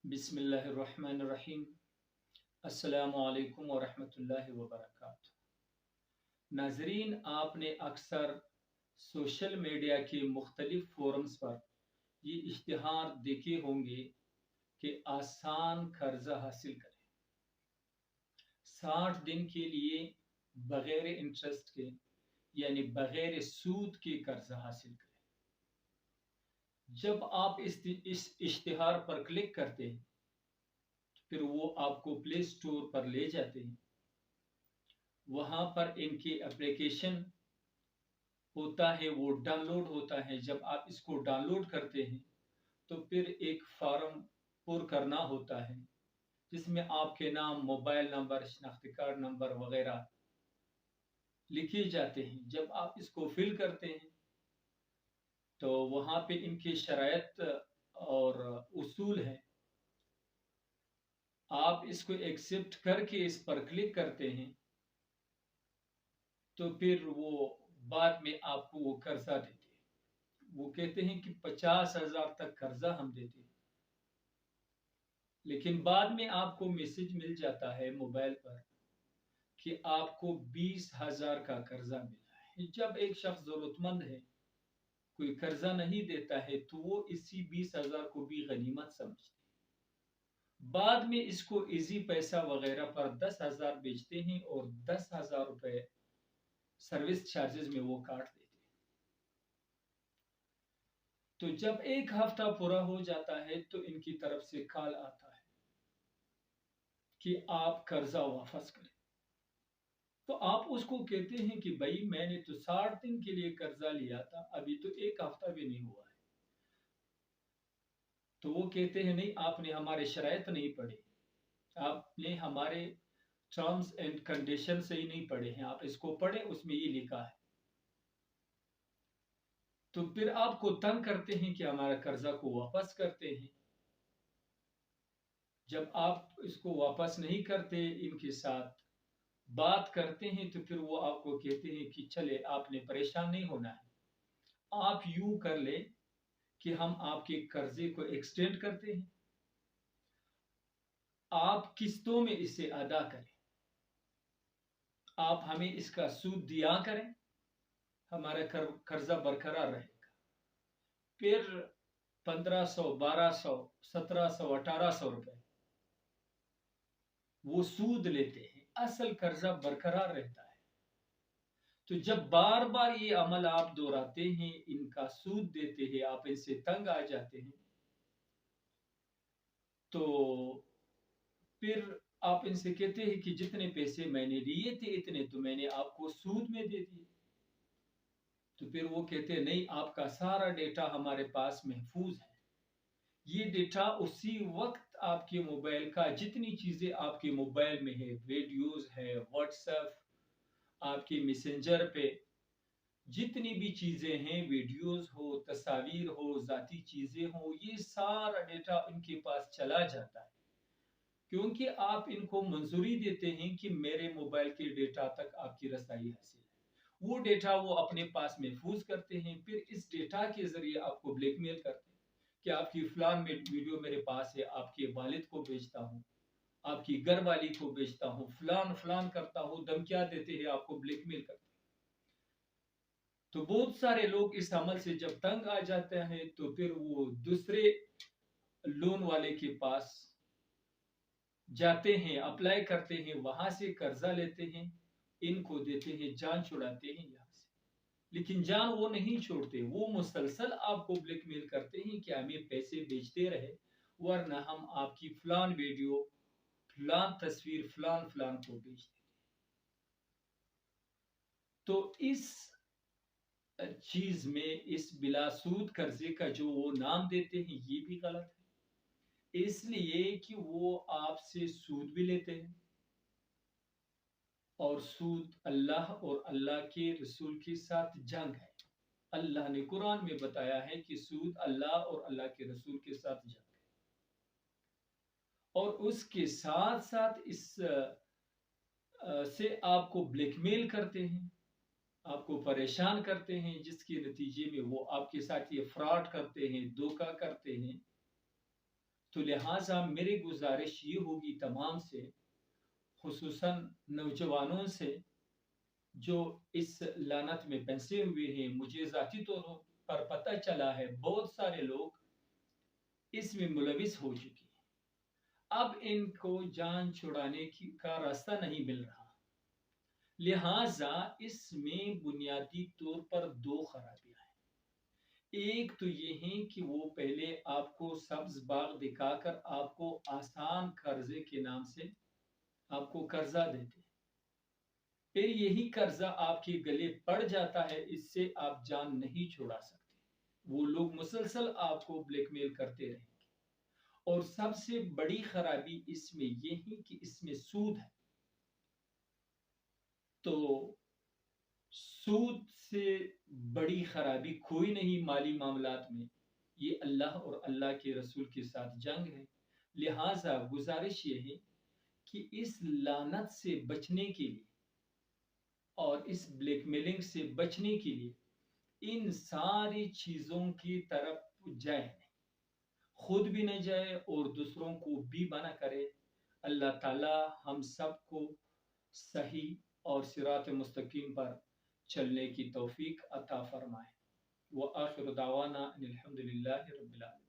बिस्मिल्लाहिर्रहमानिर्रहीम। अस्सलामु अलैकुम वरहमतुल्लाहि वबरकातुहू। नाजरीन, आपने अक्सर सोशल मीडिया के मुख्तलिफ फोरम्स पर ये इश्तिहार देखे होंगे कि आसान कर्जा हासिल करें, 60 दिन के लिए बगैर इंटरेस्ट के यानी बगैर सूद के कर्जा हासिल करें। जब आप इस इश्तिहार पर क्लिक करते हैं, फिर वो आपको प्ले स्टोर पर ले जाते हैं। वहां पर इनके एप्लीकेशन होता है, वो डाउनलोड होता है। जब आप इसको डाउनलोड करते हैं तो फिर एक फॉर्म पुर करना होता है जिसमें आपके नाम, मोबाइल नंबर, शनाख्ती कार्ड नंबर वगैरह लिखे जाते हैं। जब आप इसको फिल करते हैं तो वहां पे इनके शराइत और उसूल है। आप इसको एक्सेप्ट करके इस पर क्लिक करते हैं तो फिर वो बाद में आपको वो कर्जा देते हैं। वो कहते हैं कि 50,000 तक कर्जा हम देते हैं, लेकिन बाद में आपको मैसेज मिल जाता है मोबाइल पर कि आपको 20,000 का कर्जा मिला है। जब एक शख्स जरूरतमंद है, कोई कर्जा नहीं देता है, तो वो इसी 20,000 को भी गनीमत समझते हैं। बाद में इसको इजी पैसा वगैरह पर 10,000 बेचते हैं और 10,000 रुपए सर्विस चार्जेस में वो काट देते हैं। तो जब एक हफ्ता पूरा हो जाता है तो इनकी तरफ से कॉल आता है कि आप कर्जा वापस करें। तो आप उसको कहते हैं कि भाई, मैंने तो 60 दिन के लिए कर्जा लिया था, अभी तो एक हफ्ता भी नहीं हुआ है। तो वो कहते हैं नहीं, आपने हमारे शराइत नहीं पढ़े, आपने हमारे टर्म्स एंड कंडीशन से ही नहीं पढ़े हैं। आप इसको पढ़े, उसमें ये लिखा है। तो फिर आपको तंग करते हैं कि हमारा कर्जा को वापस करते हैं। जब आप इसको वापस नहीं करते, इनके साथ बात करते हैं, तो फिर वो आपको कहते हैं कि चले, आपने परेशान नहीं होना है, आप यूं कर ले कि हम आपके कर्जे को एक्सटेंड करते हैं, आप किस्तों में इसे अदा करें, आप हमें इसका सूद दिया करें, हमारा कर्जा बरकरार रहेगा। फिर 1,500, 1,200, 1,700, 1,800 रुपए वो सूद लेते हैं, असल कर्जा बरकरार रहता है। तो जब बार बार ये अमल आप दोहराते हैं, इनका सूद देते हैं, आप इनसे तंग आ जाते हैं, तो फिर आप इनसे कहते हैं कि जितने पैसे मैंने लिए थे इतने तो मैंने आपको सूद में दे दिए। तो फिर वो कहते हैं नहीं, आपका सारा डेटा हमारे पास महफूज है। ये डेटा उसी वक्त आपके मोबाइल का, जितनी चीजें आपके मोबाइल में है, वीडियोस है, व्हाट्सएप, आपके मैसेंजर पे जितनी भी चीजें हैं, वीडियोस हो, तस्वीर हो, जाती चीजें हो, ये सारा डेटा इनके पास चला जाता है, क्योंकि आप इनको मंजूरी देते हैं कि मेरे मोबाइल के डेटा तक आपकी रसाई हासिल है। वो डेटा वो अपने पास महफूज करते हैं। फिर इस डेटा के जरिए आपको ब्लैकमेल करते हैं कि आपकी फलान में वीडियो मेरे पास है, आपके वालिद को भेजता हूँ, आपकी घर वाली को भेजता हूँ, फलान फलान करता हूँ, धमकियां देते हैं, आपको ब्लैकमेल करते हैं। तो बहुत सारे लोग इस अमल से जब तंग आ जाते हैं तो फिर वो दूसरे लोन वाले के पास जाते हैं, अप्लाई करते हैं, वहां से कर्जा लेते हैं, इनको देते हैं, जान छुड़ाते हैं यहाँ से। लेकिन जान वो नहीं छोड़ते, वो मुसलसल आपको ब्लैकमेल करते हैं कि हमें पैसे भेजते रहे, वरना हम आपकी फलान वीडियो, फलान तस्वीर, फलान फलान को भेज दें। तो इस चीज में, इस बिलासूद कर्जे का जो वो नाम देते हैं, ये भी गलत है, इसलिए कि वो आपसे सूद भी लेते हैं, और सूद अल्लाह और अल्लाह के रसूल के साथ जंग है। अल्लाह ने कुरान में बताया है कि सूद अल्लाह और अल्लाह के रसूल के साथ जंग है। और उसके साथ साथ इस से आपको ब्लैकमेल करते हैं, आपको परेशान करते हैं, जिसके नतीजे में वो आपके साथ ये फ्रॉड करते हैं, धोखा करते हैं। تو لہٰذا میری گزارش یہ ہوگی تمام سے، خصوصاً نوجوانوں سے جو اس لعنت میں پھنسے ہوئے ہیں۔ مجھے ذاتی طور پر پتہ چلا ہے بہت سارے لوگ اس میں ملوث ہو چکے ہیں، اب ان کو جان چھڑانے کا راستہ نہیں مل رہا۔ لہٰذا اس میں بنیادی طور پر دو خرابیاں ہیں۔ ایک تو یہ ہے کہ وہ پہلے آپ کو سبز باغ دکھا کر آپ کو آسان قرضے کے نام سے آپ کو قرضہ دیتے ہیں، پھر یہی قرضہ آپ کے گلے پڑ جاتا ہے، اس سے آپ جان نہیں چھڑا سکتے۔ وہ لوگ مسلسل آپ کو بلیک میل کرتے رہیں گے، اور سب سے بڑی خرابی اس میں یہ ہے کہ اس میں سود ہے۔ تو سود سے بڑی خرابی کوئی نہیں مالی معاملات میں، یہ اللہ اور اللہ کے رسول کے ساتھ جنگ ہے۔ لہٰذا گزارش یہ ہے کہ اس لعنت سے بچنے کے لیے اور اس بلیک میلنگ سے بچنے کے لیے ان ساری چیزوں کی طرف جائے نہیں، خود بھی نہ جائے اور دوسروں کو بھی منع کرے۔ اللہ تعالی ہم سب کو صحیح اور صراط مستقیم پر چلنے کی توفیق عطا فرمائے۔ وآخر دعوانا ان الحمد للہ رب العالمین۔